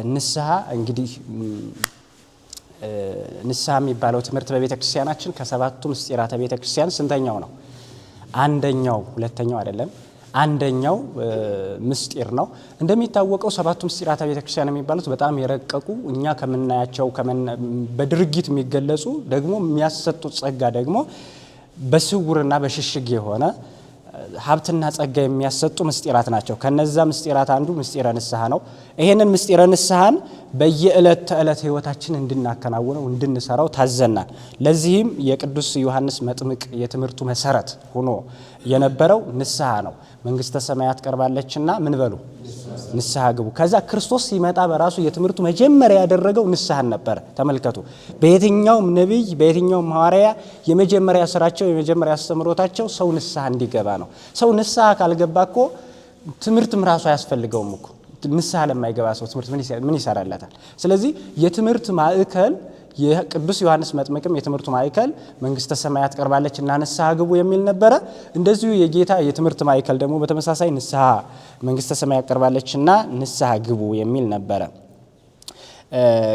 ንስሐ እንግዲህ ንስሐ የሚባለው ትምህርት በቤተ ክርስቲያናችን ከሰባቱ ምስጢራተ ቤተ ክርስቲያን ስንተኛው ነው? አንደኛው፣ ሁለተኛው አይደለም፣ አንደኛው ምስጢር ነው። እንደሚታወቀው ሰባቱ ምስጢራተ ቤተ ክርስቲያን የሚባሉት በጣም የረቀቁ እኛ ከምናያቸው በድርጊት የሚገለጹ ደግሞ የሚያሰጡት ጸጋ ደግሞ በስውርና በሽሽግ የሆነ ሀብትና ጸጋ የሚያሰጡ ምስጢራት ናቸው። ከነዛ ምስጢራት አንዱ ምስጢረ ንስሐ ነው። ይሄንን ምስጢረ ንስሐን በየዕለት ተዕለት ህይወታችን እንድናከናውነው እንድንሰራው ታዘናል። ለዚህም የቅዱስ ዮሐንስ መጥምቅ የትምህርቱ መሰረት ሆኖ የነበረው ንስሐ ነው። መንግስተ ሰማያት ቀርባለችና ምን በሉ ንስሐ ግቡ። ከዛ ክርስቶስ ሲመጣ በራሱ የትምህርቱ መጀመሪያ ያደረገው ንስሐን ነበር። ተመልከቱ፣ በየትኛውም ነብይ በየትኛውም ሐዋርያ የመጀመሪያ ስራቸው የመጀመሪያ አስተምሮታቸው ሰው ንስሐ እንዲገባ ነው። ሰው ንስሐ ካልገባ እኮ ትምህርትም ራሱ አያስፈልገውም እኮ። ንስሐ ለማይገባ ሰው ትምህርት ምን ይሰራለታል? ስለዚህ የትምህርት ማዕከል የቅዱስ ዮሐንስ መጥምቅም የትምህርቱ ማዕከል መንግስተ ሰማያት ቀርባለች እና ንስሐ ግቡ የሚል ነበረ። እንደዚሁ የጌታ የትምህርት ማዕከል ደግሞ በተመሳሳይ ንስሐ መንግስተ ሰማያት ቀርባለች እና ንስሐ ግቡ የሚል ነበረ።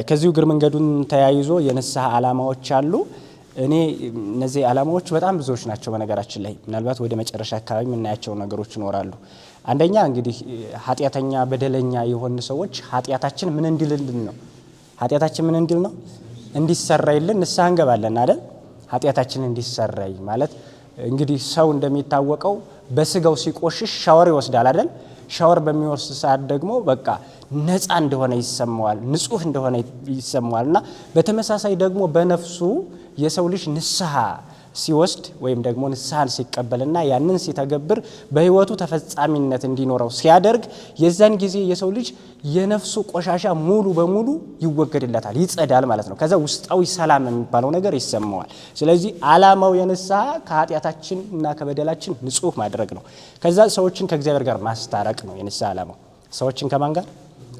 ከዚሁ እግር መንገዱን ተያይዞ የንስሐ ዓላማዎች አሉ። እነዚህ ዓላማዎች በጣም ብዙዎች ናቸው። በነገራችን ላይ ምናልባት ወደ መጨረሻ አካባቢ የምናያቸው ነገሮች ይኖራሉ። አንደኛ እንግዲህ ኃጢአተኛ በደለኛ የሆኑ ሰዎች ኃጢአታችን ምን እንዲልልን ነው? ኃጢአታችን ምን እንዲል ነው? እንዲሰራይልን ንስሐ እንገባለን አይደል? ኃጢአታችን እንዲሰራይ ማለት እንግዲህ ሰው እንደሚታወቀው በስጋው ሲቆሽሽ ሻወር ይወስዳል አይደል? ሻወር በሚወስድ ሰዓት ደግሞ በቃ ነፃ እንደሆነ ይሰማዋል፣ ንጹህ እንደሆነ ይሰማዋልና በተመሳሳይ ደግሞ በነፍሱ የሰው ልጅ ንስሐ ሲወስድ ወይም ደግሞ ንስሐን ሲቀበልና ያንን ሲተገብር በህይወቱ ተፈጻሚነት እንዲኖረው ሲያደርግ የዛን ጊዜ የሰው ልጅ የነፍሱ ቆሻሻ ሙሉ በሙሉ ይወገድለታል፣ ይጸዳል ማለት ነው። ከዛ ውስጣዊ ሰላም የሚባለው ነገር ይሰማዋል። ስለዚህ ዓላማው የንስሐ ከኃጢአታችን እና ከበደላችን ንጹህ ማድረግ ነው። ከዛ ሰዎችን ከእግዚአብሔር ጋር ማስታረቅ ነው የንስሐ ዓላማው። ሰዎችን ከማን ጋር?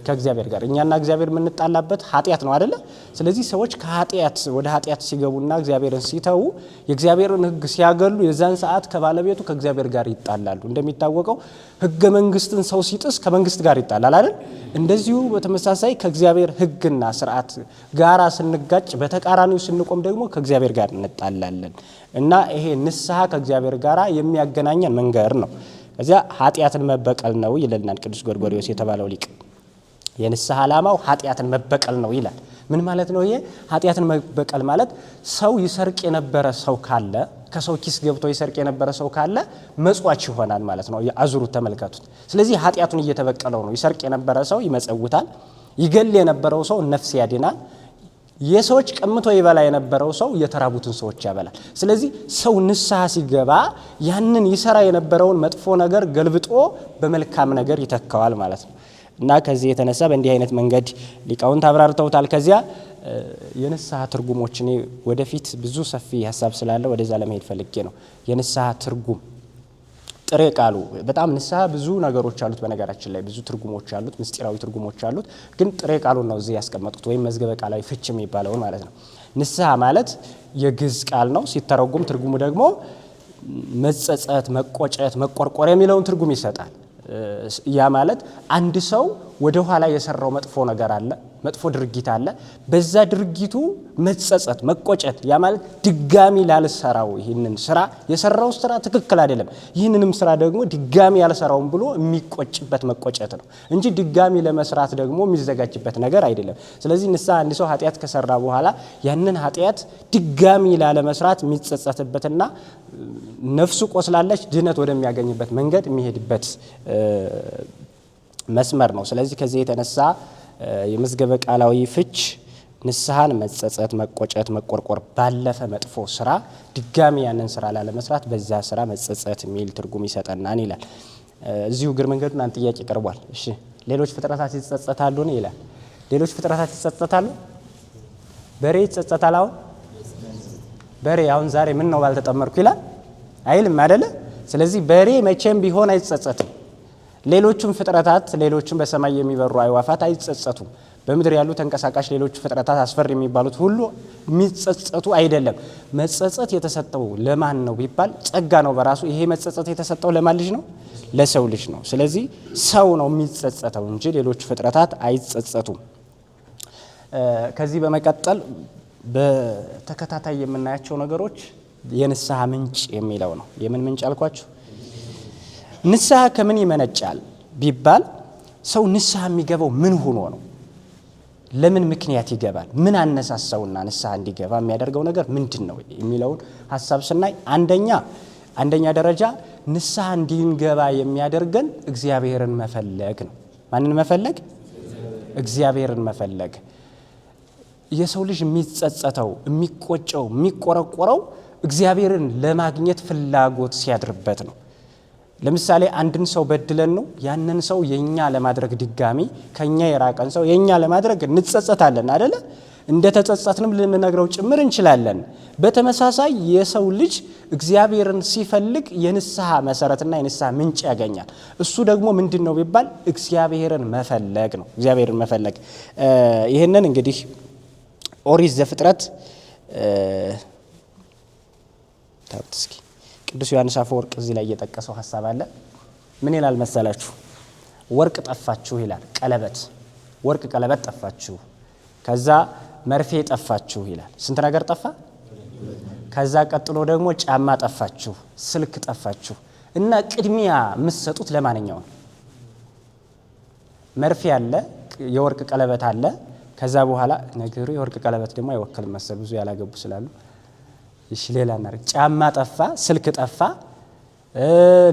ከእግዚአብሔር ጋር። እኛና እግዚአብሔር የምንጣላበት ኃጢአት ነው አይደለ? ስለዚህ ሰዎች ከኃጢአት ወደ ኃጢአት ሲገቡና እግዚአብሔርን ሲተዉ የእግዚአብሔርን ሕግ ሲያገሉ የዛን ሰዓት ከባለቤቱ ከእግዚአብሔር ጋር ይጣላሉ። እንደሚታወቀው ሕገ መንግስትን ሰው ሲጥስ ከመንግስት ጋር ይጣላል አይደል? እንደዚሁ በተመሳሳይ ከእግዚአብሔር ሕግና ስርዓት ጋራ ስንጋጭ በተቃራኒው ስንቆም ደግሞ ከእግዚአብሔር ጋር እንጣላለን እና ይሄ ንስሐ ከእግዚአብሔር ጋር የሚያገናኘን መንገድ ነው። ከዚያ ኃጢአትን መበቀል ነው ይለናል ቅዱስ ጎርጎርዮስ የተባለው ሊቅ። የንስሐ ዓላማው ኃጢአትን መበቀል ነው ይላል። ምን ማለት ነው ይሄ? ኃጢአትን መበቀል ማለት ሰው ይሰርቅ የነበረ ሰው ካለ፣ ከሰው ኪስ ገብቶ ይሰርቅ የነበረ ሰው ካለ መጽዋች ይሆናል ማለት ነው። አዙሩት፣ ተመልከቱት። ስለዚህ ኃጢአቱን እየተበቀለው ነው። ይሰርቅ የነበረ ሰው ይመጸውታል፣ ይገል የነበረው ሰው ነፍስ ያድናል፣ የሰዎች ቀምቶ ይበላ የነበረው ሰው የተራቡትን ሰዎች ያበላል። ስለዚህ ሰው ንስሐ ሲገባ ያንን ይሰራ የነበረውን መጥፎ ነገር ገልብጦ በመልካም ነገር ይተካዋል ማለት ነው። እና ከዚህ የተነሳ በእንዲህ አይነት መንገድ ሊቃውንት አብራርተውታል። ከዚያ የንስሐ ትርጉሞች እኔ ወደፊት ብዙ ሰፊ ሀሳብ ስላለ ወደዛ ለመሄድ ፈልጌ ነው። የንስሐ ትርጉም ጥሬ ቃሉ በጣም ንስሐ ብዙ ነገሮች አሉት። በነገራችን ላይ ብዙ ትርጉሞች አሉት፣ ምስጢራዊ ትርጉሞች አሉት። ግን ጥሬ ቃሉን ነው እዚህ ያስቀመጡት፣ ወይም መዝገበ ቃላዊ ፍች የሚባለውን ማለት ነው። ንስሐ ማለት የግዕዝ ቃል ነው። ሲተረጉም ትርጉሙ ደግሞ መጸጸት፣ መቆጨት፣ መቆርቆር የሚለውን ትርጉም ይሰጣል። ያ ማለት አንድ ሰው ወደ ኋላ የሰራው መጥፎ ነገር አለ፣ መጥፎ ድርጊት አለ። በዛ ድርጊቱ መጸጸት፣ መቆጨት፣ ያ ማለት ድጋሚ ላልሰራው ይህንን ስራ የሰራው ስራ ትክክል አይደለም፣ ይህንንም ስራ ደግሞ ድጋሚ ያልሰራውም ብሎ የሚቆጭበት መቆጨት ነው እንጂ ድጋሚ ለመስራት ደግሞ የሚዘጋጅበት ነገር አይደለም። ስለዚህ ንስሐ አንድ ሰው ኃጢአት ከሰራ በኋላ ያንን ኃጢአት ድጋሚ ላለመስራት የሚጸጸትበትና ነፍሱ ቆስላለች ድነት ወደሚያገኝበት መንገድ የሚሄድበት መስመር ነው። ስለዚህ ከዚህ የተነሳ የመዝገበ ቃላዊ ፍች ንስሐን መጸጸት፣ መቆጨት፣ መቆርቆር ባለፈ መጥፎ ስራ ድጋሚ ያንን ስራ ላለመስራት በዛ ስራ መጸጸት የሚል ትርጉም ይሰጠናል ይላል። እዚሁ እግር መንገዱን አንድ ጥያቄ ቀርቧል። እሺ ሌሎች ፍጥረታት ይጸጸታሉ ነው ይላል። ሌሎች ፍጥረታት ይጸጸታሉ? በሬ ይጸጸታል? አሁን በሬ አሁን ዛሬ ምን ነው ባልተጠመርኩ ይላል አይልም አይደለ? ስለዚህ በሬ መቼም ቢሆን አይጸጸትም። ሌሎቹም ፍጥረታት ሌሎቹም በሰማይ የሚበሩ አዕዋፋት አይጸጸቱም። በምድር ያሉ ተንቀሳቃሽ ሌሎች ፍጥረታት አስፈሪ የሚባሉት ሁሉ የሚጸጸቱ አይደለም። መጸጸት የተሰጠው ለማን ነው ቢባል ጸጋ ነው በራሱ። ይሄ መጸጸት የተሰጠው ለማን ልጅ ነው? ለሰው ልጅ ነው። ስለዚህ ሰው ነው የሚጸጸተው እንጂ ሌሎች ፍጥረታት አይጸጸቱም። ከዚህ በመቀጠል በተከታታይ የምናያቸው ነገሮች የንስሐ ምንጭ የሚለው ነው። የምን ምንጭ አልኳችሁ? ንስሐ ከምን ይመነጫል ቢባል ሰው ንስሐ የሚገባው ምን ሆኖ ነው? ለምን ምክንያት ይገባል? ምን አነሳሳውና ንስሐ እንዲገባ የሚያደርገው ነገር ምንድን ነው የሚለውን ሐሳብ ስናይ አንደኛ ደረጃ ንስሐ እንዲንገባ የሚያደርገን እግዚአብሔርን መፈለግ ነው። ማንን መፈለግ? እግዚአብሔርን መፈለግ። የሰው ልጅ የሚጸጸተው፣ የሚቆጨው፣ የሚቆረቆረው እግዚአብሔርን ለማግኘት ፍላጎት ሲያድርበት ነው። ለምሳሌ አንድን ሰው በድለን ነው ያንን ሰው የኛ ለማድረግ ድጋሚ ከኛ የራቀን ሰው የኛ ለማድረግ እንጸጸታለን አይደለ? እንደ ተጸጸትንም ልንነግረው ጭምር እንችላለን። በተመሳሳይ የሰው ልጅ እግዚአብሔርን ሲፈልግ የንስሐ መሰረትና የንስሐ ምንጭ ያገኛል። እሱ ደግሞ ምንድነው ቢባል እግዚአብሔርን መፈለግ ነው። እግዚአብሔርን መፈለግ ይሄንን እንግዲህ ኦሪት ዘፍጥረት ታጥስኪ ቅዱስ ዮሐንስ አፈወርቅ እዚህ ላይ የጠቀሰው ሐሳብ አለ። ምን ይላል መሰላችሁ? ወርቅ ጠፋችሁ ይላል። ቀለበት፣ ወርቅ ቀለበት ጠፋችሁ። ከዛ መርፌ ጠፋችሁ ይላል። ስንት ነገር ጠፋ? ከዛ ቀጥሎ ደግሞ ጫማ ጠፋችሁ፣ ስልክ ጠፋችሁ። እና ቅድሚያ የምትሰጡት ለማንኛው ነው? መርፌ አለ፣ የወርቅ ቀለበት አለ። ከዛ በኋላ ነገሩ የወርቅ ቀለበት ደግሞ አይወክልም መሰል ብዙ ያላገቡ ስላሉ እሺ ሌላ እናርግ። ጫማ ጠፋ፣ ስልክ ጠፋ፣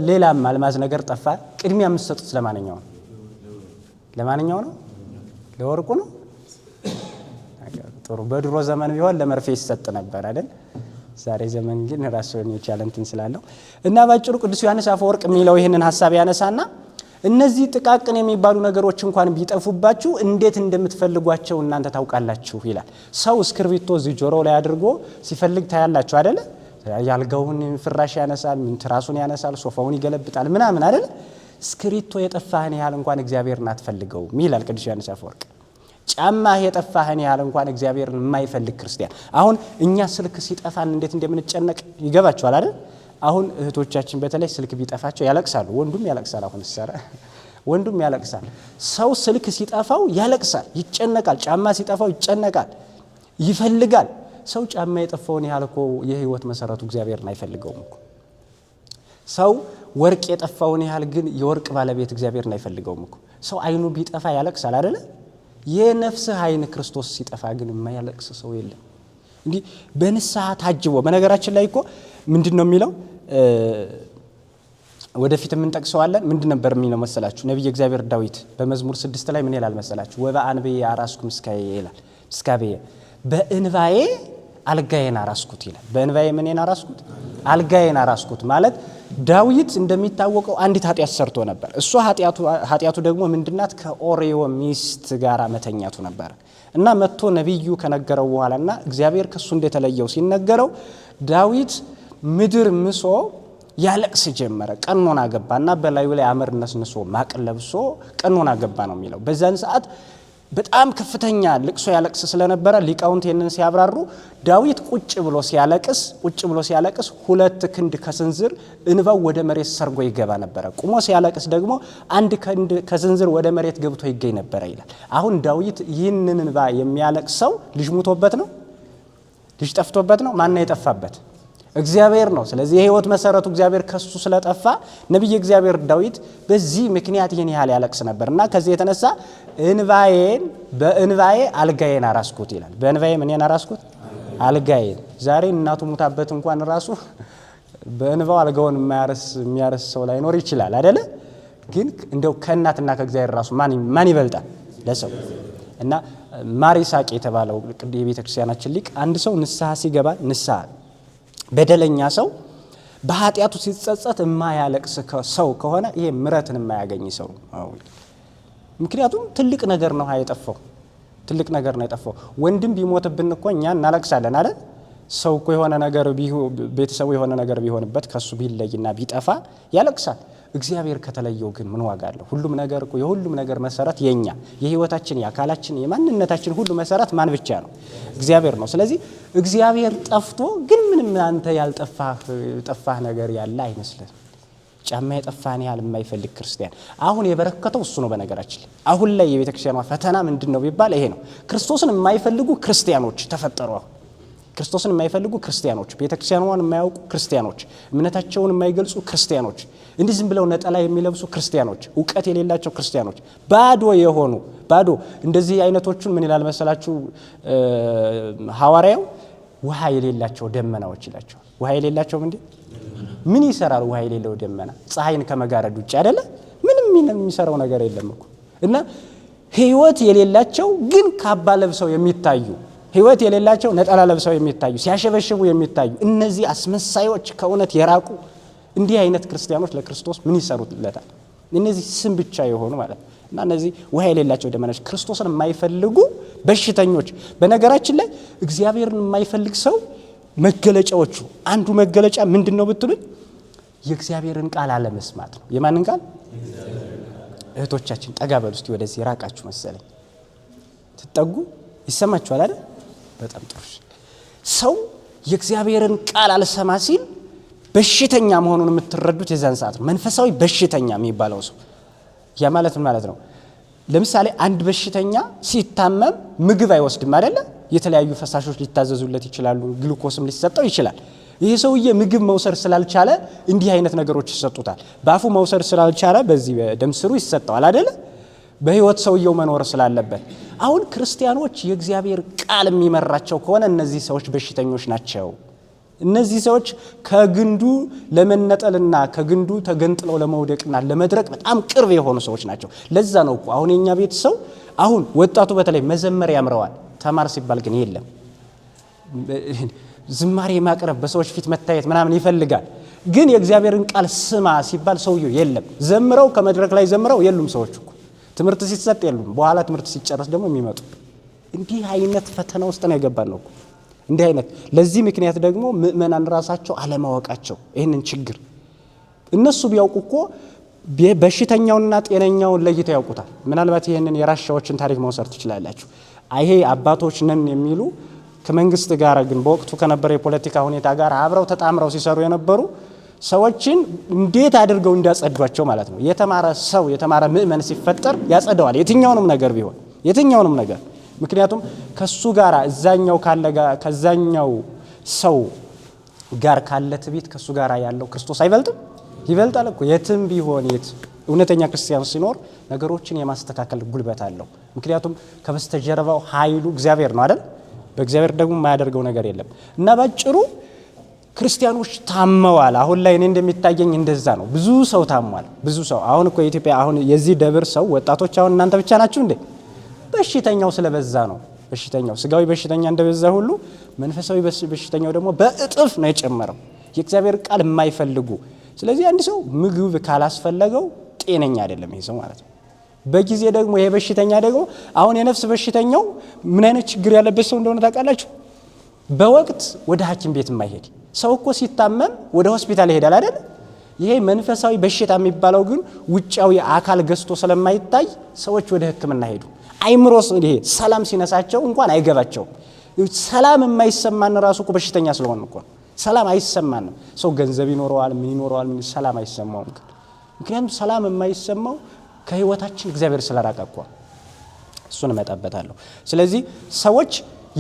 ሌላም አልማዝ ነገር ጠፋ። ቅድሚያ የምትሰጡት ለማንኛው ነው? ለማንኛው ነው? ለወርቁ ነው? ጥሩ። በድሮ ዘመን ቢሆን ለመርፌ ይሰጥ ነበር አይደል? ዛሬ ዘመን ግን ራሱን የቻለ እንትን ስላለው እና ባጭሩ ቅዱስ ዮሐንስ አፈወርቅ የሚለው ይህንን ሐሳብ ያነሳና እነዚህ ጥቃቅን የሚባሉ ነገሮች እንኳን ቢጠፉባችሁ እንዴት እንደምትፈልጓቸው እናንተ ታውቃላችሁ ይላል። ሰው እስክርቢቶ እዚህ ጆሮ ላይ አድርጎ ሲፈልግ ታያላችሁ አይደለ? ያልጋውን ፍራሽ ያነሳል፣ ትራሱን ያነሳል፣ ሶፋውን ይገለብጣል ምናምን አይደለ? እስክርቢቶ የጠፋህን ያህል እንኳን እግዚአብሔርን አትፈልገውም ይላል ቅዱስ ዮሐንስ አፈወርቅ። ጫማ የጠፋህን ያህል እንኳን እግዚአብሔርን የማይፈልግ ክርስቲያን። አሁን እኛ ስልክ ሲጠፋን እንዴት እንደምንጨነቅ ይገባችኋል አይደል? አሁን እህቶቻችን በተለይ ስልክ ቢጠፋቸው ያለቅሳሉ። ወንዱም ያለቅሳል። አሁን ሰራ ወንዱም ያለቅሳል። ሰው ስልክ ሲጠፋው ያለቅሳል፣ ይጨነቃል። ጫማ ሲጠፋው ይጨነቃል፣ ይፈልጋል። ሰው ጫማ የጠፋውን ያህል እኮ የህይወት መሰረቱ እግዚአብሔርን አይፈልገውም እኮ። ሰው ወርቅ የጠፋውን ያህል ግን የወርቅ ባለቤት እግዚአብሔርን አይፈልገውም እኮ። ሰው አይኑ ቢጠፋ ያለቅሳል አይደለ? የነፍስህ አይን ክርስቶስ ሲጠፋ ግን የማያለቅስ ሰው የለም። እንዲህ በንስሐ ታጅቦ በነገራችን ላይ እኮ ምንድነው የሚለው ወደፊት የምንጠቅሰዋለን። ምንድን ነበር የሚለው መሰላችሁ? ነብይ እግዚአብሔር ዳዊት በመዝሙር 6 ላይ ምን ይላል መሰላችሁ? ወበአንብዬ አራስኩ ምስካዬ ይላል። ምስካዬ በእንባዬ አልጋዬን አራስኩት ይላል። በእንባዬ ምንን አራስኩት? አልጋዬን አራስኩት ማለት ዳዊት እንደሚታወቀው አንዲት ኃጢያት ሰርቶ ነበር። እሱ ኃጢያቱ ደግሞ ምንድናት? ከኦሪዮ ሚስት ጋር መተኛቱ ነበር። እና መጥቶ ነብዩ ከነገረው በኋላና እግዚአብሔር ከሱ እንደተለየው ሲነገረው ዳዊት ምድር ምሶ ያለቅስ ጀመረ። ቀኖና ገባና በላዩ ላይ አመር ነስንሶ ማቅ ለብሶ ቀኖና ገባ ነው የሚለው። በዛን ሰዓት በጣም ከፍተኛ ልቅሶ ያለቅስ ስለነበረ ሊቃውንት ይህንን ሲያብራሩ ዳዊት ቁጭ ብሎ ሲያለቅስ 2 ክንድ ከስንዝር እንባው ወደ መሬት ሰርጎ ይገባ ነበረ። ቁሞ ሲያለቅስ ደግሞ 1 ክንድ ከስንዝር ወደ መሬት ገብቶ ይገኝ ነበረ ይላል። አሁን ዳዊት ይህንን እንባ የሚያለቅሰው ልጅ ሙቶበት ነው? ልጅ ጠፍቶበት ነው? ማን ነው የጠፋበት? እግዚአብሔር ነው። ስለዚህ የህይወት መሰረቱ እግዚአብሔር ከሱ ስለጠፋ ነብይ እግዚአብሔር ዳዊት በዚህ ምክንያት ይህን ያህል ያለቅስ ነበርና ከዚህ የተነሳ በእንባዬ አልጋዬን አራስኩት ይላል። በእንባዬ ምንን አራስኩት? አልጋዬን። ዛሬ እናቱ ሙታበት እንኳን ራሱ በእንባው አልጋውን የሚያርስ ሰው ላይኖር ይችላል አይደለ? ግን እንደው ከእናትና ከእግዚአብሔር ራሱ ማን ይበልጣል ለሰው? እና ማር ይስሐቅ የተባለው የቤተክርስቲያናችን ሊቅ አንድ ሰው ንስሐ ሲገባ ንስሐ በደለኛ ሰው በኃጢያቱ ሲጸጸት የማያለቅስ ሰው ከሆነ ይሄ ምሕረትን የማያገኝ ሰው ነው። ምክንያቱም ትልቅ ነገር ነው የጠፋው፣ ትልቅ ነገር ነው የጠፋው። ወንድም ቢሞትብን እኮ እኛ እናለቅሳለን አይደል? ሰው እኮ የሆነ ነገር ቤተሰቡ የሆነ ነገር ቢሆንበት ከሱ ቢለይና ቢጠፋ ያለቅሳል። እግዚአብሔር ከተለየው ግን ምን ዋጋ አለው? ሁሉም ነገር እኮ የሁሉም ነገር መሰረት የኛ የህይወታችን የአካላችን የማንነታችን ሁሉ መሰረት ማን ብቻ ነው? እግዚአብሔር ነው። ስለዚህ እግዚአብሔር ጠፍቶ ግን ምንም አንተ ያልጠፋህ ነገር ያለ አይመስልም። ጫማ የጠፋን ያህል የማይፈልግ ክርስቲያን አሁን የበረከተው እሱ ነው። በነገራችን አሁን ላይ የቤተክርስቲያኗ ፈተና ምንድነው ቢባል ይሄ ነው። ክርስቶስን የማይፈልጉ ክርስቲያኖች ተፈጠሩ። ክርስቶስን የማይፈልጉ ክርስቲያኖች፣ ቤተክርስቲያኗን የማያውቁ ክርስቲያኖች፣ እምነታቸውን የማይገልጹ ክርስቲያኖች፣ እንዲህ ዝም ብለው ነጠላ የሚለብሱ ክርስቲያኖች፣ ዕውቀት የሌላቸው ክርስቲያኖች፣ ባዶ የሆኑ ባዶ እንደዚህ አይነቶቹን ምን ይላል መሰላችሁ ሐዋርያው? ውሃ የሌላቸው ደመናዎች ይላቸው። ውሃ የሌላቸው ምን ይሰራል? ውሃ የሌለው ደመና ፀሐይን ከመጋረድ ውጭ አይደለ? ምንም የሚሰራው ነገር የለም እኮ። እና ህይወት የሌላቸው ግን ካባ ለብሰው የሚታዩ፣ ህይወት የሌላቸው ነጠላ ለብሰው የሚታዩ፣ ሲያሸበሽቡ የሚታዩ እነዚህ አስመሳዮች፣ ከእውነት የራቁ እንዲህ አይነት ክርስቲያኖች ለክርስቶስ ምን ይሰሩለታል? እነዚህ ስም ብቻ የሆኑ ማለት ነው። እና እነዚህ ውሃ የሌላቸው ደመናዎች ክርስቶስን የማይፈልጉ በሽተኞች። በነገራችን ላይ እግዚአብሔርን የማይፈልግ ሰው መገለጫዎቹ አንዱ መገለጫ ምንድነው ብትሉኝ የእግዚአብሔርን ቃል አለመስማት ነው። የማንን ቃል? እህቶቻችን ጠጋ በሉ እስቲ ወደዚህ ራቃችሁ መሰለኝ። ትጠጉ ይሰማችኋል አይደል? በጣም ጥሩ። ሰው የእግዚአብሔርን ቃል አልሰማ ሲል በሽተኛ መሆኑን የምትረዱት የዛን ሰዓት ነው። መንፈሳዊ በሽተኛ የሚባለው ሰው ያ ማለት ምን ማለት ነው? ለምሳሌ አንድ በሽተኛ ሲታመም ምግብ አይወስድም አይደለ? የተለያዩ ፈሳሾች ሊታዘዙለት ይችላሉ፣ ግሉኮስም ሊሰጠው ይችላል። ይሄ ሰውዬ ምግብ መውሰድ ስላልቻለ እንዲህ አይነት ነገሮች ይሰጡታል። በአፉ መውሰድ ስላልቻለ በዚህ በደም ስሩ ይሰጠዋል አይደለ? በህይወት ሰውየው መኖር ስላለበት። አሁን ክርስቲያኖች የእግዚአብሔር ቃል የሚመራቸው ከሆነ እነዚህ ሰዎች በሽተኞች ናቸው። እነዚህ ሰዎች ከግንዱ ለመነጠልና ከግንዱ ተገንጥለው ለመውደቅና ለመድረቅ በጣም ቅርብ የሆኑ ሰዎች ናቸው። ለዛ ነው እኮ አሁን የኛ ቤት ሰው አሁን ወጣቱ በተለይ መዘመር ያምረዋል፣ ተማር ሲባል ግን የለም። ዝማሬ ማቅረብ፣ በሰዎች ፊት መታየት ምናምን ይፈልጋል። ግን የእግዚአብሔርን ቃል ስማ ሲባል ሰውየው የለም። ዘምረው ከመድረክ ላይ ዘምረው የሉም ሰዎች እኮ። ትምህርት ሲሰጥ የሉም። በኋላ ትምህርት ሲጨርስ ደግሞ የሚመጡ እንዲህ አይነት ፈተና ውስጥ ነው የገባን ነው እኮ። እንዲህ አይነት ለዚህ ምክንያት ደግሞ ምእመናን ራሳቸው አለማወቃቸው ይህንን ችግር እነሱ ቢያውቁ እኮ በሽተኛውንና ጤነኛውን ለይተው ያውቁታል። ምናልባት ይህንን የራሻዎችን ታሪክ መውሰድ ትችላላችሁ። ይሄ አባቶች ነን የሚሉ ከመንግስት ጋር ግን በወቅቱ ከነበረ የፖለቲካ ሁኔታ ጋር አብረው ተጣምረው ሲሰሩ የነበሩ ሰዎችን እንዴት አድርገው እንዳጸዷቸው ማለት ነው። የተማረ ሰው የተማረ ምእመን ሲፈጠር ያጸደዋል፣ የትኛውንም ነገር ቢሆን የትኛውንም ነገር። ምክንያቱም ከሱ ጋር እዛኛው ካለ ከዛኛው ሰው ጋር ካለ ትዕቢት ከሱ ጋር ያለው ክርስቶስ አይበልጥም? ይበልጣል እኮ። የትም ቢሆን የት እውነተኛ ክርስቲያን ሲኖር ነገሮችን የማስተካከል ጉልበት አለው። ምክንያቱም ከበስተጀርባው ኃይሉ እግዚአብሔር ነው አይደል? በእግዚአብሔር ደግሞ የማያደርገው ነገር የለም። እና ባጭሩ ክርስቲያኖች ታመዋል። አሁን ላይ እኔ እንደሚታየኝ እንደዛ ነው። ብዙ ሰው ታሟል። ብዙ ሰው አሁን እኮ የኢትዮጵያ አሁን የዚህ ደብር ሰው ወጣቶች አሁን እናንተ ብቻ ናችሁ እንዴ? በሽተኛው ስለበዛ ነው። በሽተኛው ስጋዊ በሽተኛ እንደበዛ ሁሉ መንፈሳዊ በሽተኛው ደግሞ በእጥፍ ነው የጨመረው። የእግዚአብሔር ቃል የማይፈልጉ። ስለዚህ አንድ ሰው ምግብ ካላስፈለገው ጤነኛ አይደለም ይሄ ሰው ማለት ነው። በጊዜ ደግሞ ይሄ በሽተኛ ደግሞ አሁን የነፍስ በሽተኛው ምን አይነት ችግር ያለበት ሰው እንደሆነ ታውቃላችሁ? በወቅት ወደ ሐኪም ቤት የማይሄድ ሰው እኮ ሲታመም ወደ ሆስፒታል ይሄዳል አይደል? ይሄ መንፈሳዊ በሽታ የሚባለው ግን ውጫዊ አካል ገዝቶ ስለማይታይ ሰዎች ወደ ሕክምና ሄዱ። አይምሮስ ይሄ ሰላም ሲነሳቸው እንኳን አይገባቸው። ሰላም የማይሰማን ራሱ እኮ በሽተኛ ስለሆነ እኮ ሰላም አይሰማንም። ሰው ገንዘብ ይኖረዋል፣ ምን ይኖረዋል፣ ምን ሰላም አይሰማውም። ምክንያቱም ሰላም የማይሰማው ከህይወታችን እግዚአብሔር ስለራቀ እኮ። እሱን እመጣበታለሁ። ስለዚህ ሰዎች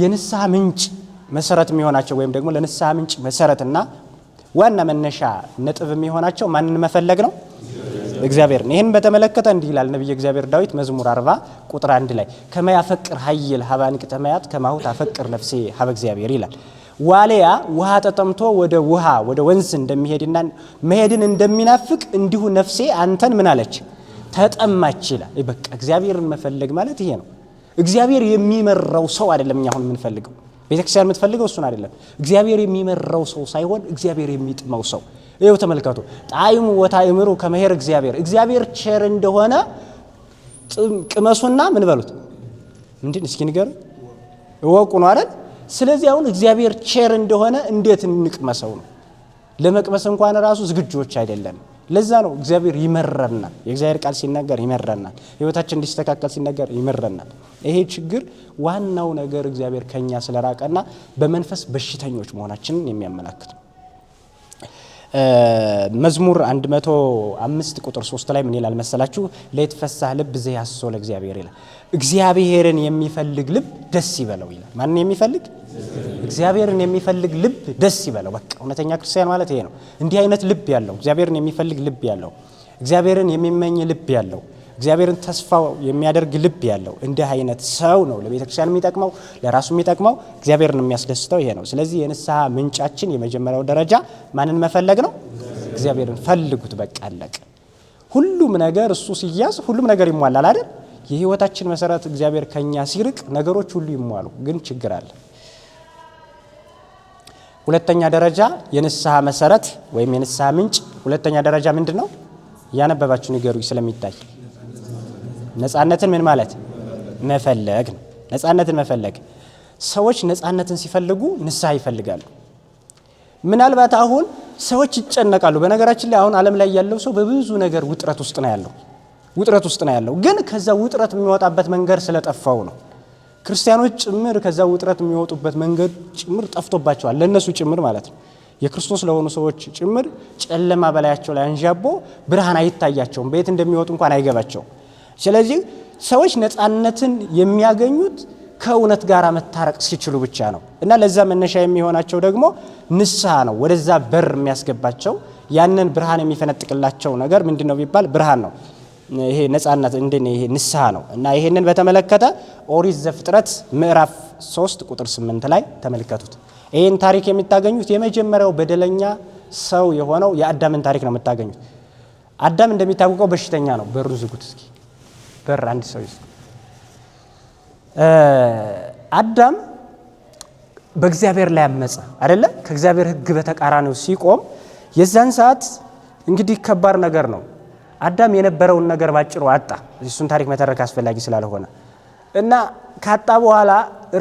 የንስሐ ምንጭ መሰረት የሚሆናቸው ወይም ደግሞ ለንስሐ ምንጭ መሰረትና ዋና መነሻ ነጥብ የሚሆናቸው ማንን መፈለግ ነው? እግዚአብሔርን። ይህን በተመለከተ እንዲህ ይላል ነቢየ እግዚአብሔር ዳዊት መዝሙር 40 ቁጥር 1 ላይ ከመያፈቅር ኃይል ሀባንቅ ተመያት ከማሁት አፈቅር ነፍሴ ሀበ እግዚአብሔር ይላል። ዋሊያ ውሃ ተጠምቶ ወደ ወንዝ እንደሚሄድና መሄድን እንደሚናፍቅ እንዲሁ ነፍሴ አንተን ምን አለች? ተጠማች ይላል። በቃ እግዚአብሔርን መፈለግ ማለት ይሄ ነው። እግዚአብሔር የሚመራው ሰው አይደለም እኛ አሁን የምንፈልገው። ቤተክርስቲያን የምትፈልገው እሱን አይደለም። እግዚአብሔር የሚመራው ሰው ሳይሆን እግዚአብሔር የሚጥመው ሰው። ይኸው ተመልከቱ። ጣዕሙ ወታእምሩ ከመሄር እግዚአብሔር ቸር እንደሆነ ቅመሱና ምን በሉት? ምንድን እስኪ ንገሩ እወቁ ነው አይደል? ስለዚህ አሁን እግዚአብሔር ቸር እንደሆነ እንዴት እንቅመሰው ነው። ለመቅመስ እንኳን ራሱ ዝግጆች አይደለም። ለዛ ነው እግዚአብሔር ይመረናል። የእግዚአብሔር ቃል ሲናገር ይመረናል። ህይወታችን እንዲስተካከል ሲናገር ይመረናል። ይሄ ችግር ዋናው ነገር እግዚአብሔር ከኛ ስለራቀና በመንፈስ በሽተኞች መሆናችንን የሚያመላክት ነው። መዝሙር 105 ቁጥር 3 ላይ ምን ይላል መሰላችሁ? ለይትፈሳህ ልብ ዘያስሶ ለእግዚአብሔር ይላል። እግዚአብሔርን የሚፈልግ ልብ ደስ ይበለው ይላል። ማንን የሚፈልግ? እግዚአብሔርን የሚፈልግ ልብ ደስ ይበለው። በቃ እውነተኛ ክርስቲያን ማለት ይሄ ነው። እንዲህ አይነት ልብ ያለው፣ እግዚአብሔርን የሚፈልግ ልብ ያለው፣ እግዚአብሔርን የሚመኝ ልብ ያለው፣ እግዚአብሔርን ተስፋ የሚያደርግ ልብ ያለው እንዲህ አይነት ሰው ነው ለቤተ ክርስቲያን የሚጠቅመው፣ ለራሱ የሚጠቅመው፣ እግዚአብሔርን የሚያስደስተው ይሄ ነው። ስለዚህ የንስሐ ምንጫችን የመጀመሪያው ደረጃ ማንን መፈለግ ነው? እግዚአብሔርን ፈልጉት። በቃ አለቀ። ሁሉም ነገር እሱ ሲያዝ ሁሉም ነገር ይሟላል አይደል? የህይወታችን መሰረት እግዚአብሔር ከኛ ሲርቅ ነገሮች ሁሉ ይሟሉ። ግን ችግር አለ። ሁለተኛ ደረጃ የንስሐ መሰረት ወይም የንስሐ ምንጭ ሁለተኛ ደረጃ ምንድነው? ያነበባችሁ ንገሩኝ ስለሚታይ። ነፃነትን ምን ማለት መፈለግ ነው። ነፃነትን መፈለግ። ሰዎች ነፃነትን ሲፈልጉ ንስሐ ይፈልጋሉ። ምናልባት አሁን ሰዎች ይጨነቃሉ። በነገራችን ላይ አሁን ዓለም ላይ ያለው ሰው በብዙ ነገር ውጥረት ውስጥ ነው ያለው። ግን ከዛ ውጥረት የሚወጣበት መንገድ ስለጠፋው ነው። ክርስቲያኖች ጭምር ከዛ ውጥረት የሚወጡበት መንገድ ጭምር ጠፍቶባቸዋል። ለነሱ ጭምር ማለት ነው። የክርስቶስ ለሆኑ ሰዎች ጭምር ጨለማ በላያቸው ላይ አንዣቦ ብርሃን አይታያቸውም። በየት እንደሚወጡ እንኳን አይገባቸውም። ስለዚህ ሰዎች ነፃነትን የሚያገኙት ከእውነት ጋር መታረቅ ሲችሉ ብቻ ነው። እና ለዛ መነሻ የሚሆናቸው ደግሞ ንስሐ ነው። ወደዛ በር የሚያስገባቸው ያንን ብርሃን የሚፈነጥቅላቸው ነገር ምንድነው ቢባል ብርሃን ነው። ይሄ ነፃነት ይሄ ንስሐ ነው። እና ይሄንን በተመለከተ ኦሪት ዘፍጥረት ምዕራፍ 3 ቁጥር 8 ላይ ተመልከቱት። ይሄን ታሪክ የምታገኙት የመጀመሪያው በደለኛ ሰው የሆነው የአዳምን ታሪክ ነው የምታገኙት። አዳም እንደሚታወቀው በሽተኛ ነው። በሩን ዝጉት እስኪ። በር አንድ ሰው ይዘ አዳም በእግዚአብሔር ላይ አመፀ አይደለ? ከእግዚአብሔር ሕግ በተቃራኒው ሲቆም የዛን ሰዓት እንግዲህ ከባድ ነገር ነው። አዳም የነበረውን ነገር ባጭሩ አጣ። እሱን ታሪክ መተረክ አስፈላጊ ስላልሆነ እና ካጣ በኋላ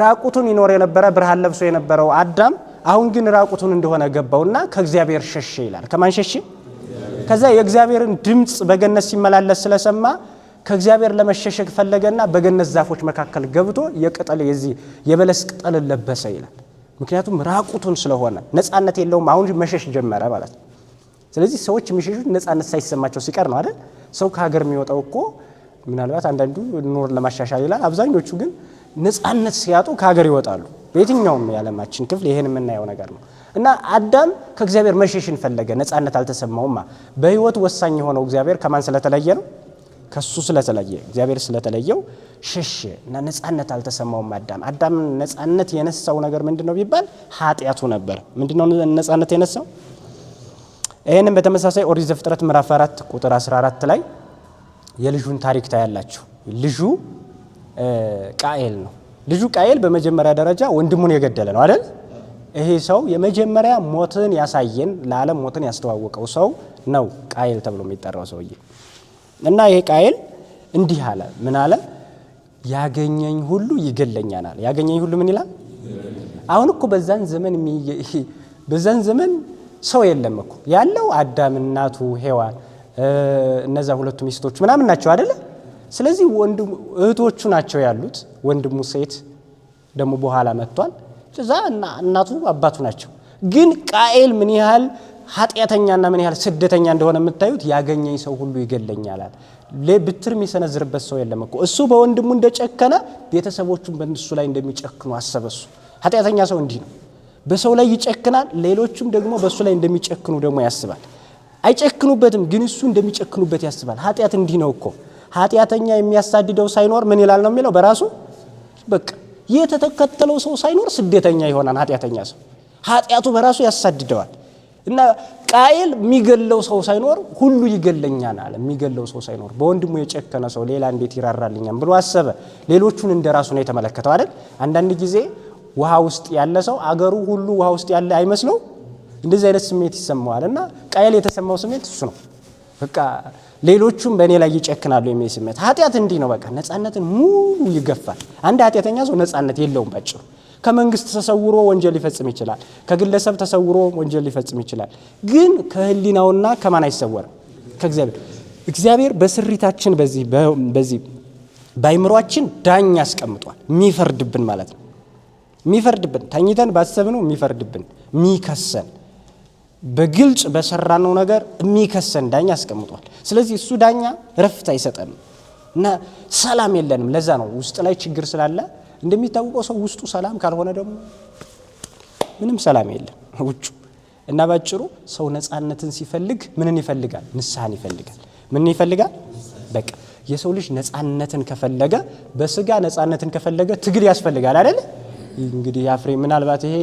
ራቁቱን ይኖር የነበረ ብርሃን ለብሶ የነበረው አዳም አሁን ግን ራቁቱን እንደሆነ ገባውና ከእግዚአብሔር ሸሸ ይላል። ከማን ሸሸ? ከዛ የእግዚአብሔርን ድምጽ በገነት ሲመላለስ ስለሰማ ከእግዚአብሔር ለመሸሸግ ፈለገና በገነት ዛፎች መካከል ገብቶ የበለስ ቅጠል ለበሰ ይላል። ምክንያቱም ራቁቱን ስለሆነ ነፃነት የለውም። አሁን መሸሽ ጀመረ ማለት ነው። ስለዚህ ሰዎች የሚሸሹት ነፃነት ሳይሰማቸው ሲቀር ነው አይደል? ሰው ከሀገር የሚወጣው እኮ ምናልባት አንዳንዱ ኑሮን ለማሻሻል ይላል። አብዛኞቹ ግን ነፃነት ሲያጡ ከሀገር ይወጣሉ። በየትኛውም የዓለማችን ክፍል ይሄን የምናየው ነገር ነው። እና አዳም ከእግዚአብሔር መሸሽን ፈለገ፣ ነፃነት አልተሰማውማ። በህይወቱ ወሳኝ የሆነው እግዚአብሔር ከማን ስለተለየ ነው? ከሱ ስለተለየ፣ እግዚአብሔር ስለተለየው ሸሸ እና ነፃነት አልተሰማውም አዳም ነፃነት የነሳው ነገር ምንድነው ቢባል ኃጢያቱ ነበር። ምንድነው ነፃነት የነሳው? ይሄንን በተመሳሳይ ኦሪት ዘፍጥረት ምዕራፍ 4 ቁጥር 14 ላይ የልጁን ታሪክ ታያላችሁ። ልጁ ቃኤል ነው። ልጁ ቃኤል በመጀመሪያ ደረጃ ወንድሙን የገደለ ነው አይደል? ይሄ ሰው የመጀመሪያ ሞትን ያሳየን፣ ለዓለም ሞትን ያስተዋወቀው ሰው ነው ቃኤል ተብሎ የሚጠራው ሰውዬ። እና ይሄ ቃኤል እንዲህ አለ። ምን አለ? ያገኘኝ ሁሉ ይገለኛል አለ። ያገኘኝ ሁሉ ምን ይላል? አሁን እኮ በዛን ዘመን ሰው የለም እኮ ያለው አዳም፣ እናቱ ሔዋን፣ እነዛ ሁለቱ ሚስቶች ምናምን ናቸው አይደለ? ስለዚህ እህቶቹ ናቸው ያሉት። ወንድሙ ሴት ደግሞ በኋላ መጥቷል። እዛ እናቱ አባቱ ናቸው። ግን ቃኤል ምን ያህል ኃጢአተኛና ምን ያህል ስደተኛ እንደሆነ የምታዩት ያገኘኝ ሰው ሁሉ ይገለኛል አለ። ለብትር የሚሰነዝርበት ሰው የለም እኮ። እሱ በወንድሙ እንደጨከነ ቤተሰቦቹም በእሱ ላይ እንደሚጨክኑ አሰበሱ። ኃጢአተኛ ሰው እንዲህ ነው። በሰው ላይ ይጨክናል፣ ሌሎችም ደግሞ በሱ ላይ እንደሚጨክኑ ደግሞ ያስባል። አይጨክኑበትም፣ ግን እሱ እንደሚጨክኑበት ያስባል። ኃጢአት እንዲህ ነው እኮ። ኃጢአተኛ የሚያሳድደው ሳይኖር ምን ይላል ነው የሚለው በራሱ በቃ የተተከተለው ሰው ሳይኖር ስደተኛ ይሆናል ኃጢአተኛ ሰው። ኃጢአቱ በራሱ ያሳድደዋል። እና ቃኤል የሚገለው ሰው ሳይኖር ሁሉ ይገለኛል አለ። የሚገለው ሰው ሳይኖር በወንድሙ የጨከነ ሰው ሌላ እንዴት ይራራልኛል ብሎ አሰበ። ሌሎቹን እንደራሱ ነው የተመለከተው አይደል? አንዳንድ ጊዜ ውሃ ውስጥ ያለ ሰው አገሩ ሁሉ ውሃ ውስጥ ያለ አይመስለው? እንደዚህ አይነት ስሜት ይሰማዋል። እና ቃኤል የተሰማው ስሜት እሱ ነው። በቃ ሌሎቹም በእኔ ላይ ይጨክናሉ የሚል ስሜት። ኃጢአት እንዲህ ነው። በቃ ነፃነትን ሙሉ ይገፋል። አንድ ኃጢአተኛ ሰው ነፃነት የለውም ባጭሩ። ከመንግስት ተሰውሮ ወንጀል ሊፈጽም ይችላል። ከግለሰብ ተሰውሮ ወንጀል ሊፈጽም ይችላል። ግን ከህሊናውና ከማን አይሰወርም? ከእግዚአብሔር። እግዚአብሔር በስሪታችን በዚህ ባይምሯችን ዳኛ ያስቀምጧል። የሚፈርድብን ማለት ነው። የሚፈርድብን ተኝተን ባሰብነው የሚፈርድብን፣ የሚከሰን በግልጽ በሰራነው ነገር የሚከሰን ዳኛ አስቀምጧል። ስለዚህ እሱ ዳኛ ረፍት አይሰጠንም እና ሰላም የለንም። ለዛ ነው ውስጥ ላይ ችግር ስላለ እንደሚታወቀው ሰው ውስጡ ሰላም ካልሆነ ደግሞ ምንም ሰላም የለም ውጩ። እና ባጭሩ ሰው ነፃነትን ሲፈልግ ምንን ይፈልጋል? ንስሐን ይፈልጋል። ምን ይፈልጋል? በቃ የሰው ልጅ ነፃነትን ከፈለገ በስጋ ነፃነትን ከፈለገ ትግል ያስፈልጋል አይደል? እንግዲህ አፍሬ ምናልባት ይሄ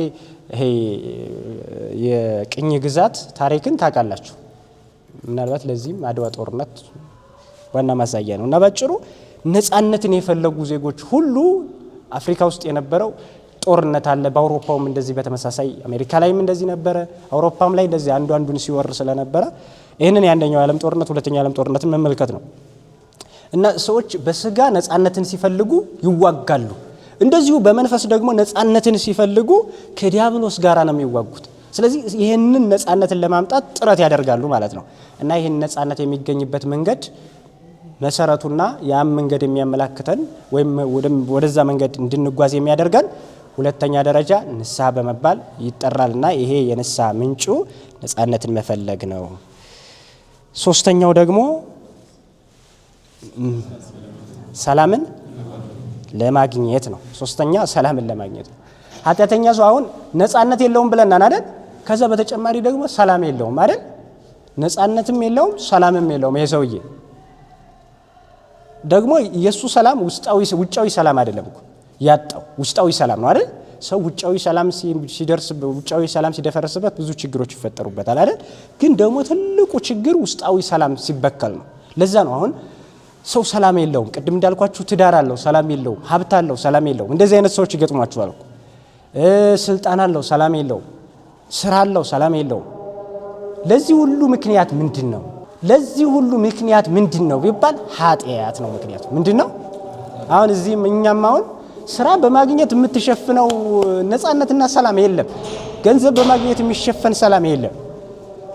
የቅኝ ግዛት ታሪክን ታውቃላችሁ። ምናልባት ለዚህም አድዋ ጦርነት ዋና ማሳያ ነው። እና ባጭሩ ነፃነትን የፈለጉ ዜጎች ሁሉ አፍሪካ ውስጥ የነበረው ጦርነት አለ። በአውሮፓውም እንደዚህ በተመሳሳይ አሜሪካ ላይም እንደዚህ ነበረ። አውሮፓም ላይ እንደዚህ አንዱን ሲወር ስለነበረ ይሄንን የአንደኛው ዓለም ጦርነት ሁለተኛው ዓለም ጦርነትን መመልከት ነው። እና ሰዎች በስጋ ነፃነትን ሲፈልጉ ይዋጋሉ። እንደዚሁ በመንፈስ ደግሞ ነፃነትን ሲፈልጉ ከዲያብሎስ ጋራ ነው የሚዋጉት። ስለዚህ ይሄንን ነፃነትን ለማምጣት ጥረት ያደርጋሉ ማለት ነው። እና ይሄን ነፃነት የሚገኝበት መንገድ መሰረቱና ያም መንገድ የሚያመላክተን ወይም ወደዛ መንገድ እንድንጓዝ የሚያደርገን ሁለተኛ ደረጃ ንስሐ በመባል ይጠራልና ይሄ የንስሐ ምንጩ ነፃነትን መፈለግ ነው። ሶስተኛው ደግሞ ሰላምን ለማግኘት ነው። ሶስተኛ ሰላምን ለማግኘት ነው። ኃጢአተኛ ሰው አሁን ነፃነት የለውም ብለናል አይደል? ከዛ በተጨማሪ ደግሞ ሰላም የለውም አይደል? ነፃነትም የለውም ሰላምም የለውም። ይሄ ሰውዬ ደግሞ የሱ ሰላም ውጫዊ ሰላም አይደለም እኮ ያጣው ውስጣዊ ሰላም ነው አይደል? ሰው ውጫዊ ሰላም ውጫዊ ሰላም ሲደፈረስበት ብዙ ችግሮች ይፈጠሩበታል አይደል? ግን ደግሞ ትልቁ ችግር ውስጣዊ ሰላም ሲበከል ነው። ለዛ ነው አሁን ሰው ሰላም የለውም። ቅድም እንዳልኳችሁ ትዳር አለው ሰላም የለውም፣ ሀብት አለው ሰላም የለውም። እንደዚህ አይነት ሰዎች ይገጥሟቸዋል እኮ። ስልጣን አለው ሰላም የለውም፣ ስራ አለው ሰላም የለውም። ለዚህ ሁሉ ምክንያት ምንድን ነው? ለዚህ ሁሉ ምክንያት ምንድን ነው ቢባል ኃጢአት ነው ምክንያቱ። ምንድን ነው? አሁን እዚህም እኛም አሁን ስራ በማግኘት የምትሸፍነው ነፃነትና ሰላም የለም። ገንዘብ በማግኘት የሚሸፈን ሰላም የለም።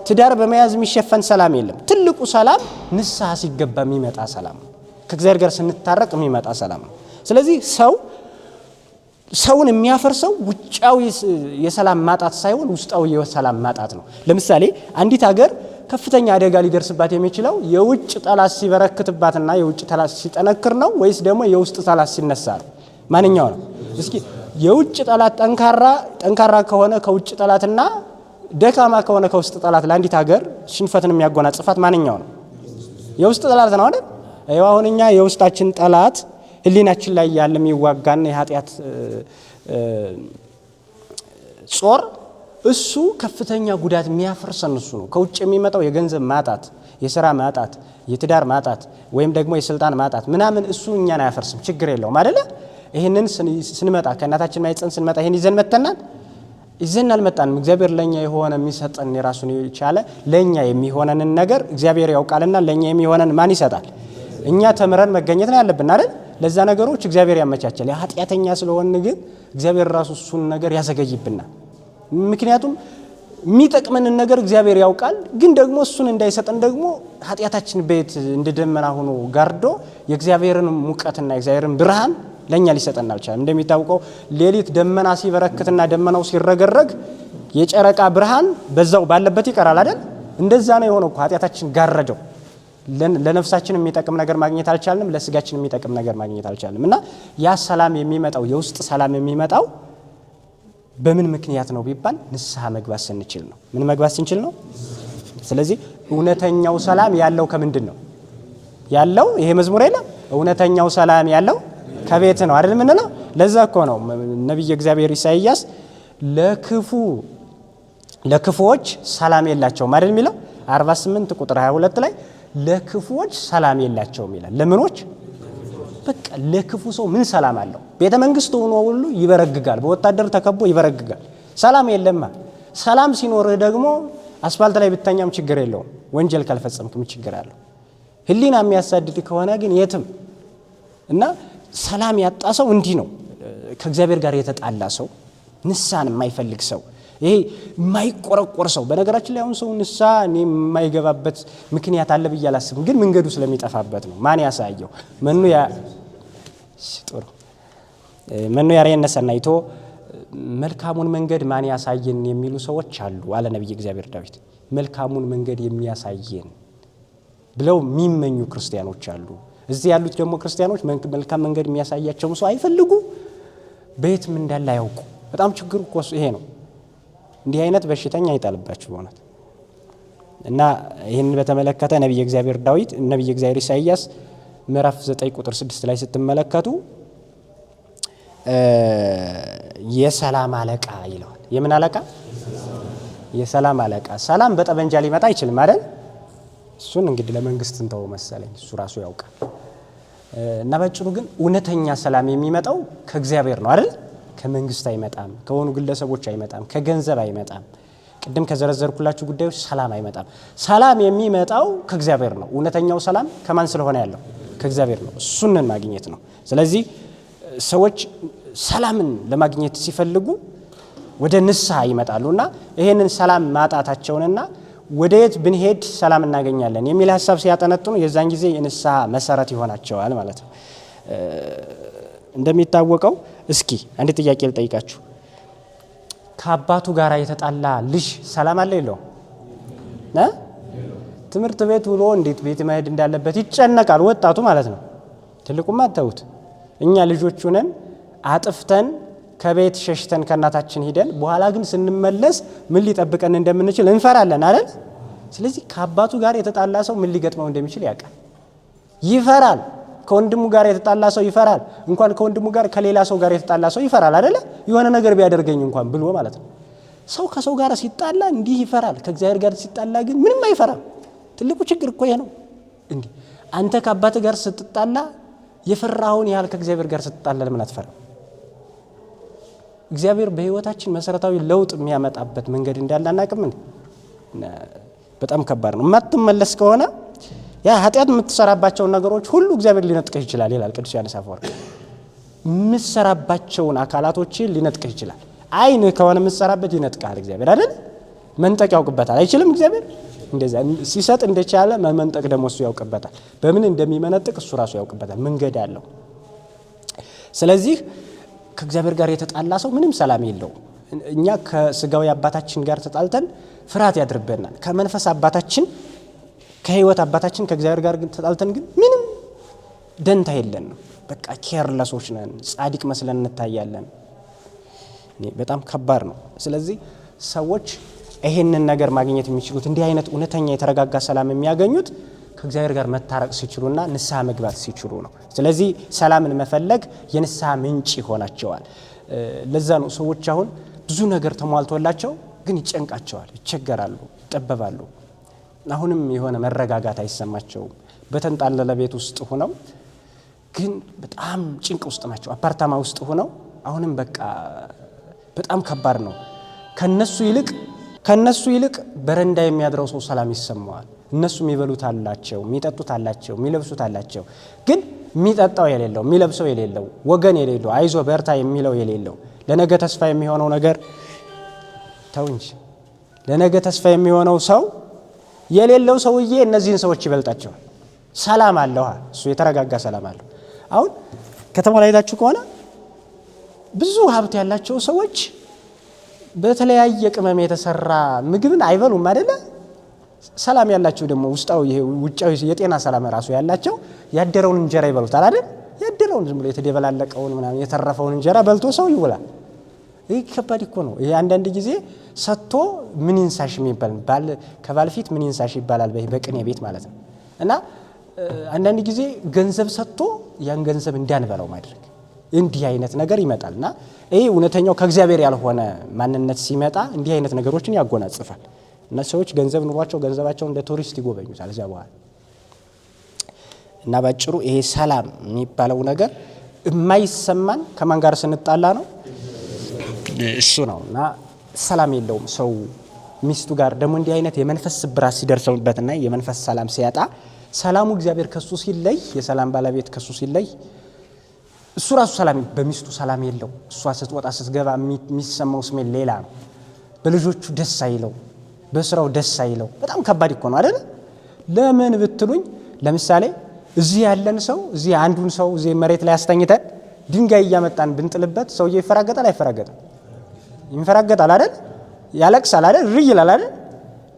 ትዳር በመያዝ የሚሸፈን ሰላም የለም። ትልቁ ሰላም ንስሐ ሲገባ የሚመጣ ሰላም ነው። ከእግዚአብሔር ጋር ስንታረቅ የሚመጣ ሰላም ነው። ስለዚህ ሰውን የሚያፈርሰው ውጫዊ የሰላም ማጣት ሳይሆን ውስጣዊ የሰላም ማጣት ነው። ለምሳሌ አንዲት ሀገር ከፍተኛ አደጋ ሊደርስባት የሚችለው የውጭ ጠላት ሲበረክትባትና የውጭ ጠላት ሲጠነክር ነው ወይስ ደግሞ የውስጥ ጠላት ሲነሳ ነው? ማንኛው ነው? እስኪ የውጭ ጠላት ጠንካራ ከሆነ ከውጭ ጠላትና ደካማ ከሆነ ከውስጥ ጠላት ለአንዲት ሀገር ሽንፈትን የሚያጎናጽፋት ማንኛው ነው? የውስጥ ጠላት ነው አይደል? አሁን እኛ የውስጣችን ጠላት ህሊናችን ላይ ያለ የሚዋጋና የኃጢአት ጾር እሱ ከፍተኛ ጉዳት የሚያፈርሰን እሱ ነው። ከውጭ የሚመጣው የገንዘብ ማጣት፣ የሥራ ማጣት፣ የትዳር ማጣት ወይም ደግሞ የስልጣን ማጣት ምናምን እሱ እኛን አያፈርስም፣ ችግር የለውም አይደለ? ይሄንን ስንመጣ ከእናታችን ማይፀን ስንመጣ ይሄን ይዘን መተናል? ይዘን አልመጣንም። እግዚአብሔር ለኛ የሆነ የሚሰጠን የራሱን የቻለ ለኛ የሚሆነንን ነገር እግዚአብሔር ያውቃልና ለኛ የሚሆነን ማን ይሰጣል? እኛ ተምረን መገኘት ነው ያለብን አይደል? ለዛ ነገሮች እግዚአብሔር ያመቻቻል። ኃጢአተኛ ስለሆን ግን እግዚአብሔር ራሱ እሱን ነገር ያዘገይብናል። ምክንያቱም የሚጠቅመንን ነገር እግዚአብሔር ያውቃል፣ ግን ደግሞ እሱን እንዳይሰጠን ደግሞ ኃጢአታችን ቤት እንደ ደመና ሆኖ ጋርዶ የእግዚአብሔርን ሙቀትና የእግዚአብሔርን ብርሃን ለኛ ሊሰጠን አልቻለም። እንደሚታወቀው ሌሊት ደመና ሲበረክትና ደመናው ሲረገረግ የጨረቃ ብርሃን በዛው ባለበት ይቀራል አይደል? እንደዛ ነው የሆነው እኮ ኃጢአታችን ጋረደው። ለነፍሳችን የሚጠቅም ነገር ማግኘት አልቻልንም፣ ለስጋችን የሚጠቅም ነገር ማግኘት አልቻልንም። እና ያ ሰላም የሚመጣው የውስጥ ሰላም የሚመጣው በምን ምክንያት ነው ቢባል ንስሐ መግባት ስንችል ነው። ምን መግባት ስንችል ነው? ስለዚህ እውነተኛው ሰላም ያለው ከምንድን ነው ያለው? ይሄ መዝሙር የለም እውነተኛው ሰላም ያለው ከቤት ነው አይደል? ምን ነው? ለዛ እኮ ነው ነብይ እግዚአብሔር ኢሳይያስ ለክፉዎች ሰላም የላቸውም አይደል የሚለው 48 ቁጥር 22 ላይ ለክፉዎች ሰላም የላቸውም ይላል። ለምኖች? በቃ ለክፉ ሰው ምን ሰላም አለው? ቤተ መንግስት ሆኖ ሁሉ ይበረግጋል፣ በወታደር ተከቦ ይበረግጋል። ሰላም የለማ። ሰላም ሲኖርህ ደግሞ አስፋልት ላይ ብተኛም ችግር የለውም፣ ወንጀል ካልፈጸምክም ችግር አለው። ህሊና የሚያሳድድ ከሆነ ግን የትም እና ሰላም ያጣ ሰው እንዲህ ነው። ከእግዚአብሔር ጋር የተጣላ ሰው፣ ንስሐን የማይፈልግ ሰው፣ ይሄ የማይቆረቆር ሰው። በነገራችን ላይ አሁን ሰው ንስሐ እኔ የማይገባበት ምክንያት አለ ብዬ አላስብም፣ ግን መንገዱ ስለሚጠፋበት ነው። ማን ያሳየው? መኑ ያሬነ ሰናይቶ መልካሙን መንገድ ማን ያሳየን የሚሉ ሰዎች አሉ አለ ነብይ እግዚአብሔር ዳዊት። መልካሙን መንገድ የሚያሳየን ብለው የሚመኙ ክርስቲያኖች አሉ። እዚህ ያሉት ደግሞ ክርስቲያኖች መልካም መንገድ የሚያሳያቸው ሰው አይፈልጉ፣ በየትም እንዳለ ያውቁ። በጣም ችግሩ እኮ ይሄ ነው። እንዲህ አይነት በሽተኛ አይጣልባችሁ በእውነት። እና ይህን በተመለከተ ነብይ እግዚአብሔር ዳዊት ነብይ እግዚአብሔር ኢሳይያስ ምዕራፍ 9 ቁጥር 6 ላይ ስትመለከቱ የሰላም አለቃ ይለዋል። የምን አለቃ? የሰላም አለቃ። ሰላም በጠበንጃ ሊመጣ አይችልም አይደል? እሱን እንግዲህ ለመንግስት እንተው መሰለኝ፣ እሱ ራሱ ያውቃል። እና ባጭሩ ግን እውነተኛ ሰላም የሚመጣው ከእግዚአብሔር ነው አይደል? ከመንግስት አይመጣም፣ ከሆኑ ግለሰቦች አይመጣም፣ ከገንዘብ አይመጣም። ቅድም ከዘረዘርኩላችሁ ጉዳዮች ሰላም አይመጣም። ሰላም የሚመጣው ከእግዚአብሔር ነው። እውነተኛው ሰላም ከማን ስለሆነ ያለው? ከእግዚአብሔር ነው። እሱን ማግኘት ነው። ስለዚህ ሰዎች ሰላምን ለማግኘት ሲፈልጉ ወደ ንስሐ ይመጣሉና ይሄንን ሰላም ማጣታቸውንና ወደየት ብንሄድ ሰላም እናገኛለን የሚል ሐሳብ ሲያጠነጥኑ የዛን ጊዜ የንስሐ መሰረት ይሆናቸዋል ማለት ነው። እንደሚታወቀው እስኪ አንድ ጥያቄ ልጠይቃችሁ። ከአባቱ ጋር የተጣላ ልጅ ሰላም አለ የለውም? ትምህርት ቤት ውሎ እንዴት ቤት መሄድ እንዳለበት ይጨነቃል፣ ወጣቱ ማለት ነው። ትልቁም አተውት። እኛ ልጆቹ ነን፣ አጥፍተን ከቤት ሸሽተን ከእናታችን ሂደን በኋላ ግን ስንመለስ ምን ሊጠብቀን እንደምንችል እንፈራለን አይደል? ስለዚህ ከአባቱ ጋር የተጣላ ሰው ምን ሊገጥመው እንደሚችል ያውቃል፣ ይፈራል። ከወንድሙ ጋር የተጣላ ሰው ይፈራል። እንኳን ከወንድሙ ጋር ከሌላ ሰው ጋር የተጣላ ሰው ይፈራል አይደል? የሆነ ነገር ቢያደርገኝ እንኳን ብሎ ማለት ነው። ሰው ከሰው ጋር ሲጣላ እንዲህ ይፈራል። ከእግዚአብሔር ጋር ሲጣላ ግን ምንም አይፈራም። ትልቁ ችግር እኮ ይሄ ነው። እንዴ አንተ ከአባትህ ጋር ስትጣላ የፈራውን ያህል ከእግዚአብሔር ጋር ስትጣላ ለምን አትፈራ? እግዚአብሔር በህይወታችን መሰረታዊ ለውጥ የሚያመጣበት መንገድ እንዳለ አናውቅም እንዴ? በጣም ከባድ ነው። የማትመለስ ከሆነ ያ ኃጢአት የምትሰራባቸውን ነገሮች ሁሉ እግዚአብሔር ሊነጥቀህ ይችላል ይላል ቅዱስ ዮሐንስ አፈወርቅ። የምትሰራባቸውን አካላቶችን ሊነጥቀህ ይችላል። አይን ከሆነ የምትሰራበት ይነጥቃል እግዚአብሔር አይደል? መንጠቅ ያውቅበታል አይችልም? እግዚአብሔር እንደዛ ሲሰጥ እንደቻለ መንጠቅ ደግሞ እሱ ያውቅበታል። በምን እንደሚመነጥቅ እሱ ራሱ ያውቅበታል፣ መንገድ አለው። ስለዚህ ከእግዚአብሔር ጋር የተጣላ ሰው ምንም ሰላም የለውም። እኛ ከስጋዊ አባታችን ጋር ተጣልተን ፍርሃት ያድርብናል። ከመንፈስ አባታችን ከህይወት አባታችን ከእግዚአብሔር ጋር ተጣልተን ግን ምንም ደንታ የለንም። በቃ ኬርለሶች ነን፣ ጻድቅ መስለን እንታያለን። በጣም ከባድ ነው። ስለዚህ ሰዎች ይሄንን ነገር ማግኘት የሚችሉት እንዲህ አይነት እውነተኛ የተረጋጋ ሰላም የሚያገኙት ከእግዚአብሔር ጋር መታረቅ ሲችሉና ንስሐ መግባት ሲችሉ ነው። ስለዚህ ሰላምን መፈለግ የንስሐ ምንጭ ይሆናቸዋል። ለዛ ነው ሰዎች አሁን ብዙ ነገር ተሟልቶላቸው ግን ይጨንቃቸዋል፣ ይቸገራሉ፣ ይጠበባሉ። አሁንም የሆነ መረጋጋት አይሰማቸውም። በተንጣለለ ቤት ውስጥ ሆነው ግን በጣም ጭንቅ ውስጥ ናቸው። አፓርታማ ውስጥ ሆነው አሁንም በቃ በጣም ከባድ ነው። ከነሱ ይልቅ በረንዳ የሚያድረው ሰው ሰላም ይሰማዋል። እነሱ የሚበሉት አላቸው፣ የሚጠጡት አላቸው፣ የሚለብሱት አላቸው። ግን የሚጠጣው የሌለው፣ የሚለብሰው የሌለው፣ ወገን የሌለው፣ አይዞ በርታ የሚለው የሌለው፣ ለነገ ተስፋ የሚሆነው ነገር ተው እንጂ ለነገ ተስፋ የሚሆነው ሰው የሌለው ሰውዬ እነዚህን ሰዎች ይበልጣቸዋል። ሰላም አለው፣ እሱ የተረጋጋ ሰላም አለው። አሁን ከተማ ላይ ታችሁ ከሆነ ብዙ ሀብት ያላቸው ሰዎች በተለያየ ቅመም የተሰራ ምግብን አይበሉም አይደለ? ሰላም ያላቸው ደግሞ ውጫዊ የጤና ሰላም ራሱ ያላቸው ያደረውን እንጀራ ይበሉታል አይደል? ያደረውን ዝም ብሎ የተደበላለቀውን ምናምን የተረፈውን እንጀራ በልቶ ሰው ይውላል። ይህ ከባድ እኮ ነው። ይሄ አንዳንድ ጊዜ ሰጥቶ ምን ይንሳሽ የሚባል ከባል ፊት ምን ይንሳሽ ይባላል በቅኔ ቤት ማለት ነው። እና አንዳንድ ጊዜ ገንዘብ ሰጥቶ ያን ገንዘብ እንዳንበላው ማድረግ እንዲህ አይነት ነገር ይመጣልና ይሄ እውነተኛው ከእግዚአብሔር ያልሆነ ማንነት ሲመጣ እንዲህ አይነት ነገሮችን ያጎናጽፋል። እና ሰዎች ገንዘብ ኑሯቸው ገንዘባቸው እንደ ቱሪስት ይጎበኙታል እዚያ በኋላ። እና ባጭሩ ይሄ ሰላም የሚባለው ነገር የማይሰማን ከማን ጋር ስንጣላ ነው? እሱ ነው። እና ሰላም የለውም ሰው ሚስቱ ጋር ደግሞ እንዲህ አይነት የመንፈስ ስብራት ሲደርሰውበትና የመንፈስ ሰላም ሲያጣ ሰላሙ እግዚአብሔር ከሱ ሲለይ፣ የሰላም ባለቤት ከሱ ሲለይ እሱ ራሱ ሰላም በሚስቱ ሰላም የለው። እሷ ስትወጣ ስትገባ የሚሰማው ስሜት ሌላ ነው። በልጆቹ ደስ አይለው፣ በስራው ደስ አይለው። በጣም ከባድ እኮ ነው አይደል? ለምን ብትሉኝ ለምሳሌ እዚህ ያለን ሰው እዚህ አንዱን ሰው እዚህ መሬት ላይ አስተኝተን ድንጋይ እያመጣን ብንጥልበት ሰውዬው ይፈራገጣል አይፈራገጥም? ይንፈራገጣል አይደል? ያለቅሳል አይደል? ይላል አይደል?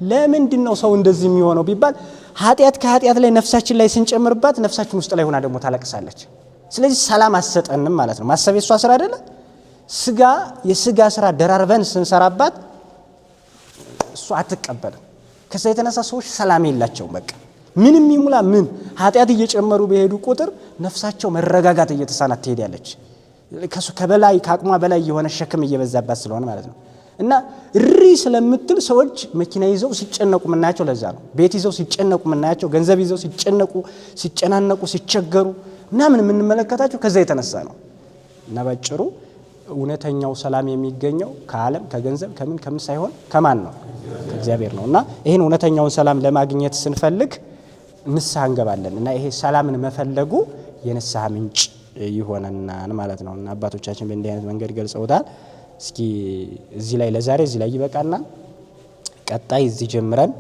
ለምንድነው ሰው እንደዚህ የሚሆነው ቢባል ኃጢያት ከኃጢያት ላይ ነፍሳችን ላይ ስንጨምርባት ነፍሳችን ውስጥ ላይ ሆና ደግሞ ታለቅሳለች። ስለዚህ ሰላም አሰጠንም ማለት ነው። ማሰብ የሷ ስራ አይደለ? የስጋ ስራ ደራርበን ስንሰራባት እሷ አትቀበልም። ከዛ የተነሳ ሰዎች ሰላም የላቸውም። በቃ ምንም ይሙላ ምን ኃጢያት እየጨመሩ በሄዱ ቁጥር ነፍሳቸው መረጋጋት እየተሳናት ትሄዳለች። ከበላይ ከአቅሟ በላይ የሆነ ሸክም እየበዛባት ስለሆነ ማለት ነው። እና እሪ ስለምትል ሰዎች መኪና ይዘው ሲጨነቁ ምናያቸው ለዛ ነው። ቤት ይዘው ሲጨነቁ ምናያቸው፣ ገንዘብ ይዘው ሲጨነቁ፣ ሲጨናነቁ፣ ሲቸገሩ ምናምን የምንመለከታቸው ከዛ የተነሳ ነው። እና ባጭሩ እውነተኛው ሰላም የሚገኘው ከዓለም ከገንዘብ ከምን ሳይሆን ከማን ነው? ከእግዚአብሔር ነው። እና ይሄን እውነተኛውን ሰላም ለማግኘት ስንፈልግ ንስሐ እንገባለን። እና ይሄ ሰላምን መፈለጉ የንስሐ ምንጭ ይሆነናል ማለት ነው። እና አባቶቻችን በእንዲህ አይነት መንገድ ገልጸውታል። እስኪ እዚህ ላይ ለዛሬ እዚህ ላይ ይበቃና ቀጣይ እዚህ ጀምረን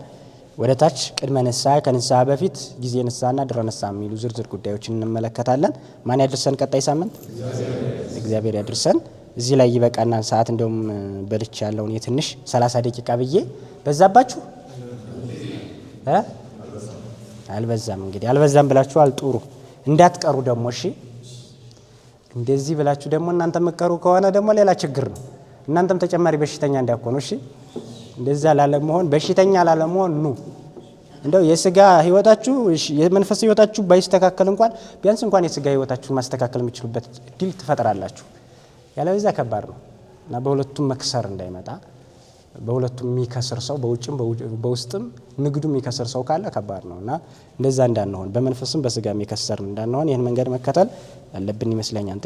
ወደ ታች ቅድመ ንስሐ ከንስሐ በፊት ጊዜ ንስሐና ድረ ንስሐ የሚሉ ዝርዝር ጉዳዮችን እንመለከታለን። ማን ያድርሰን? ቀጣይ ሳምንት እግዚአብሔር ያድርሰን። እዚህ ላይ ይበቃና ሰዓት እንደውም በልች ያለውን የትንሽ 30 ደቂቃ ብዬ በዛባችሁ አልበዛም። እንግዲህ አልበዛም ብላችኋል። ጥሩ እንዳትቀሩ ደግሞ እሺ። እንደዚህ ብላችሁ ደግሞ እናንተ መቀሩ ከሆነ ደግሞ ሌላ ችግር ነው። እናንተም ተጨማሪ በሽተኛ እንዳትሆኑ እሺ። እንደዛ ላለመሆን በሽተኛ ላለመሆን ኑ። እንደው የስጋ ህይወታችሁ የመንፈስ ህይወታችሁ ባይስተካከል እንኳን ቢያንስ እንኳን የስጋ ህይወታችሁን ማስተካከል የምትችሉበት ድል ትፈጥራላችሁ። ያለበዛ ከባድ ነው እና በሁለቱም መክሰር እንዳይመጣ በሁለቱም የሚከስር ሰው በውጭም በውስጥም ንግዱም የሚከስር ሰው ካለ ከባድ ነውና እንደዛ እንዳንሆን በመንፈስም በስጋ የሚከስር እንዳንሆን ይሄን መንገድ መከተል ያለብን ይመስለኛል።